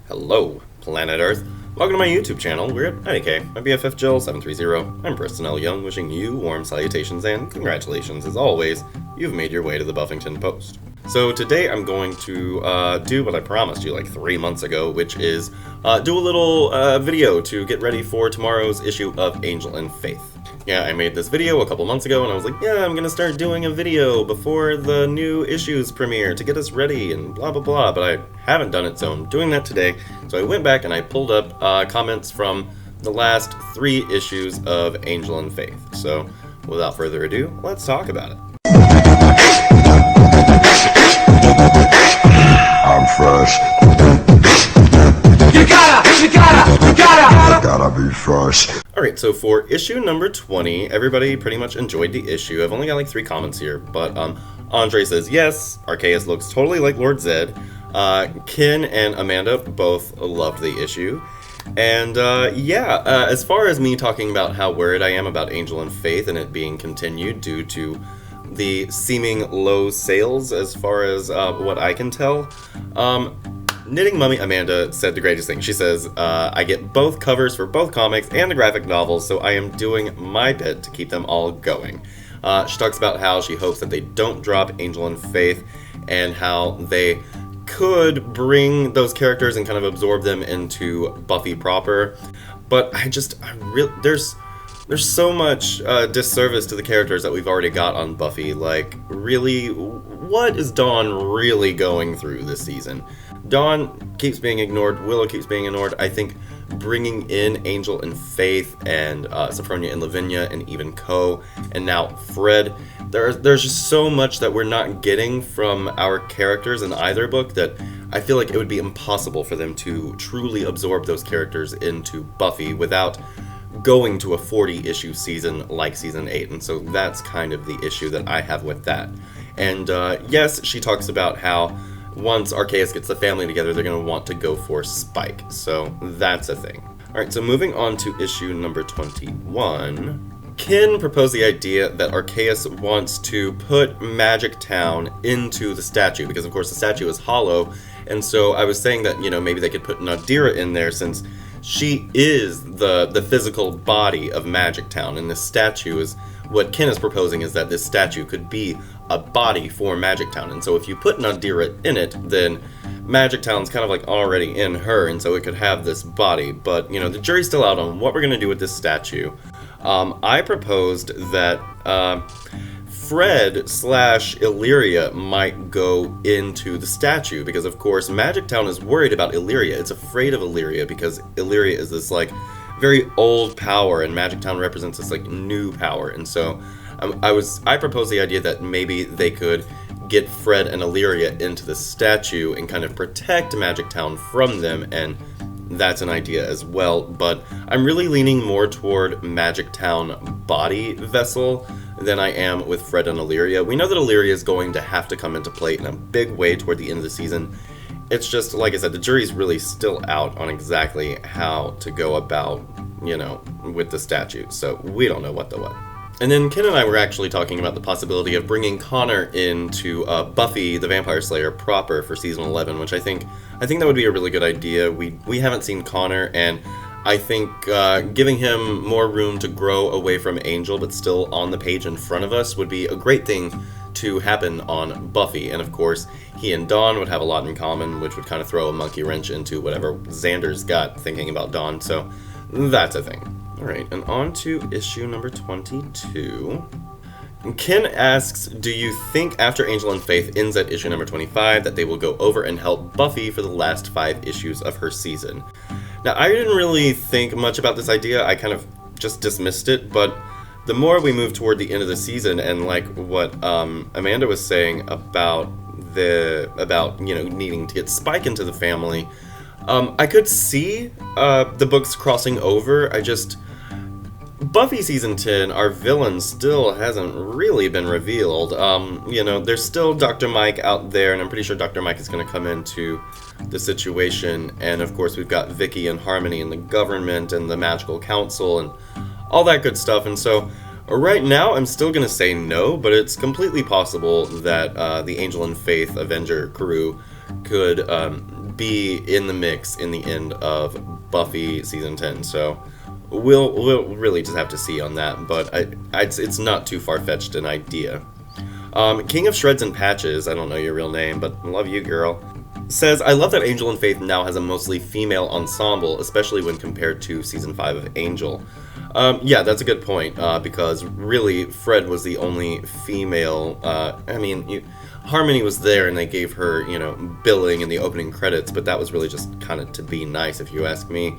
Hello, planet Earth. Welcome to my YouTube channel. We're at IDK, my BFF Jill 730. I'm Preston L. Young, wishing you warm salutations and congratulations, as always. You've made your way to the Buffington Post. So today I'm going to do what I promised you like 3 months ago, which is do a little video to get ready for tomorrow's issue of Angel and Faith. Yeah, I made this video a couple months ago, and I was like, yeah, I'm gonna start doing a video before the new issues premiere to get us ready, and blah blah blah, but I haven't done it, so I'm doing that today. So I went back and I pulled up comments from the last 3 issues of Angel and Faith. So, without further ado, let's talk about it. I'm fresh. You gotta be fresh. Alright, so for issue number 20, everybody pretty much enjoyed the issue. I've only got like 3 comments here, but Andre says, yes, Arceus looks totally like Lord Zed. Ken and Amanda both loved the issue. And as far as me talking about how worried I am about Angel and Faith and it being continued due to the seeming low sales as far as what I can tell, Knitting Mummy Amanda said the greatest thing. She says, I get both covers for both comics and the graphic novels, so I am doing my bit to keep them all going. She talks about how she hopes that they don't drop Angel and Faith and how they could bring those characters and kind of absorb them into Buffy proper. But there's so much disservice to the characters that we've already got on Buffy. Like, really, what is Dawn really going through this season? Dawn keeps being ignored, Willow keeps being ignored. I think bringing in Angel and Faith and Sophronia and Lavinia and even Ko and now Fred, there's just so much that we're not getting from our characters in either book that I feel like it would be impossible for them to truly absorb those characters into Buffy without going to a 40-issue season like season 8, and so that's kind of the issue that I have with that. And yes, she talks about how once Arceus gets the family together, they're going to want to go for Spike, so that's a thing. Alright, so moving on to issue number 21, Ken proposed the idea that Arceus wants to put Magic Town into the statue, because of course the statue is hollow, and so I was saying that, maybe they could put Nadira in there since she is the physical body of Magic Town, and this statue is, what Ken is proposing is that this statue could be a body for Magic Town, and so if you put Nadira in it, then Magic Town's kind of like already in her, and so it could have this body, but, the jury's still out on what we're going to do with this statue. I proposed that Fred / Illyria might go into the statue, because of course Magic Town is worried about Illyria. It's afraid of Illyria because Illyria is this like very old power and Magic Town represents this like new power, and so I proposed the idea that maybe they could get Fred and Illyria into the statue and kind of protect Magic Town from them, and that's an idea as well, but I'm really leaning more toward Magic Town body vessel than I am with Fred and Illyria. We know that Illyria is going to have to come into play in a big way toward the end of the season. It's just, like I said, the jury's really still out on exactly how to go about, with the statue, so we don't know what the what. And then Ken and I were actually talking about the possibility of bringing Connor into Buffy the Vampire Slayer proper for season 11, which I think that would be a really good idea. We haven't seen Connor, and I think giving him more room to grow away from Angel but still on the page in front of us would be a great thing to happen on Buffy. And of course, he and Dawn would have a lot in common, which would kind of throw a monkey wrench into whatever Xander's got thinking about Dawn, so that's a thing. Alright, and on to issue number 22. Ken asks, do you think after Angel and Faith ends at issue number 25 that they will go over and help Buffy for the last 5 issues of her season? Now, I didn't really think much about this idea, I kind of just dismissed it, but the more we move toward the end of the season and like what Amanda was saying about needing to get Spike into the family, I could see the books crossing over. Buffy Season 10, our villain still hasn't really been revealed. There's still Dr. Mike out there, and I'm pretty sure Dr. Mike is going to come into the situation, and of course we've got Vicky and Harmony and the government and the Magical Council and all that good stuff, and so right now I'm still going to say no, but it's completely possible that the Angel and Faith Avenger crew could be in the mix in the end of Buffy season 10. So we'll really just have to see on that, but it's not too far-fetched an idea. King of Shreds and Patches, I don't know your real name, but love you, girl, says, I love that Angel and Faith now has a mostly female ensemble, especially when compared to season 5 of Angel. Yeah, that's a good point, because really, Fred was the only female, Harmony was there and they gave her, billing in the opening credits, but that was really just kind of to be nice, if you ask me.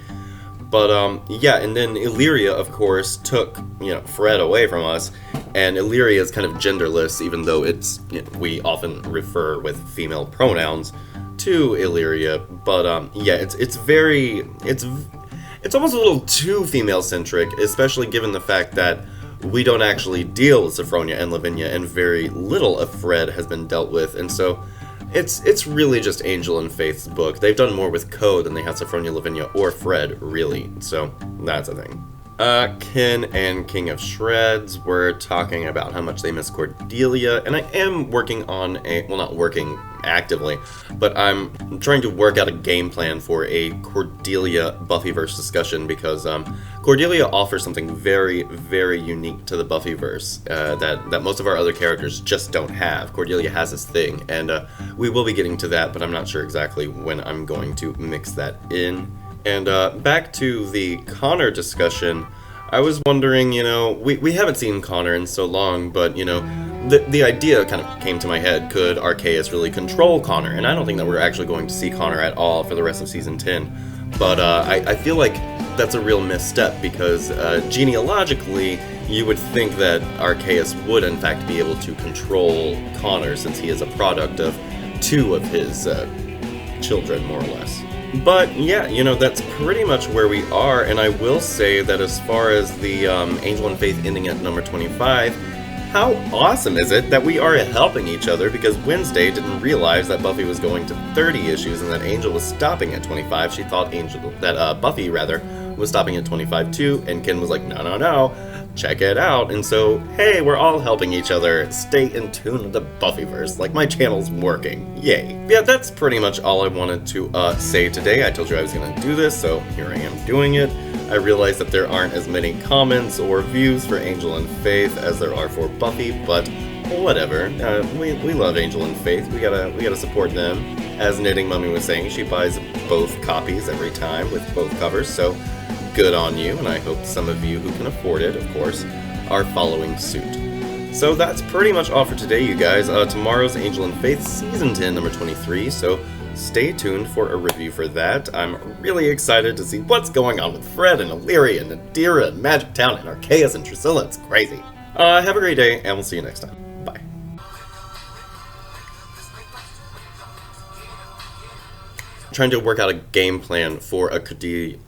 But, yeah, and then Illyria, of course, took, Fred away from us, and Illyria is kind of genderless, even though we often refer with female pronouns to Illyria, but, yeah, it's almost a little too female-centric, especially given the fact that we don't actually deal with Sophronia and Lavinia, and very little of Fred has been dealt with, and so it's really just Angel and Faith's book. They've done more with Code than they have Sophronia, Lavinia, or Fred, really, so that's a thing. Ken and King of Shreds were talking about how much they miss Cordelia, and I am working on not working actively, but I'm trying to work out a game plan for a Cordelia Buffyverse discussion, because Cordelia offers something very, very unique to the Buffyverse that most of our other characters just don't have. Cordelia has this thing, and we will be getting to that, but I'm not sure exactly when I'm going to mix that in. And back to the Connor discussion, I was wondering, we haven't seen Connor in so long, but, the idea kind of came to my head, could Arceus really control Connor? And I don't think that we're actually going to see Connor at all for the rest of Season 10, but I feel like that's a real misstep, because genealogically, you would think that Arceus would in fact be able to control Connor, since he is a product of 2 of his children, more or less. But yeah, that's pretty much where we are, and I will say that as far as the Angel and Faith ending at number 25, how awesome is it that we are helping each other, because Wednesday didn't realize that Buffy was going to 30 issues and that Angel was stopping at 25. She thought Buffy was stopping at 25 too, and Ken was like, no, check it out. And so, hey, we're all helping each other. Stay in tune with the Buffyverse. Like, my channel's working. Yay. Yeah, that's pretty much all I wanted to say today. I told you I was going to do this, so here I am doing it. I realize that there aren't as many comments or views for Angel and Faith as there are for Buffy, but whatever. We love Angel and Faith. We gotta support them. As Knitting Mummy was saying, she buys both copies every time with both covers, so good on you, and I hope some of you who can afford it, of course, are following suit. So that's pretty much all for today, you guys. Tomorrow's Angel and Faith Season 10, number 23, so stay tuned for a review for that. I'm really excited to see what's going on with Fred and Illyria and Nadira and Magic Town and Arceus and Drusilla. It's crazy. Have a great day, and we'll see you next time. Bye. Trying to work out a game plan for a Cordelia.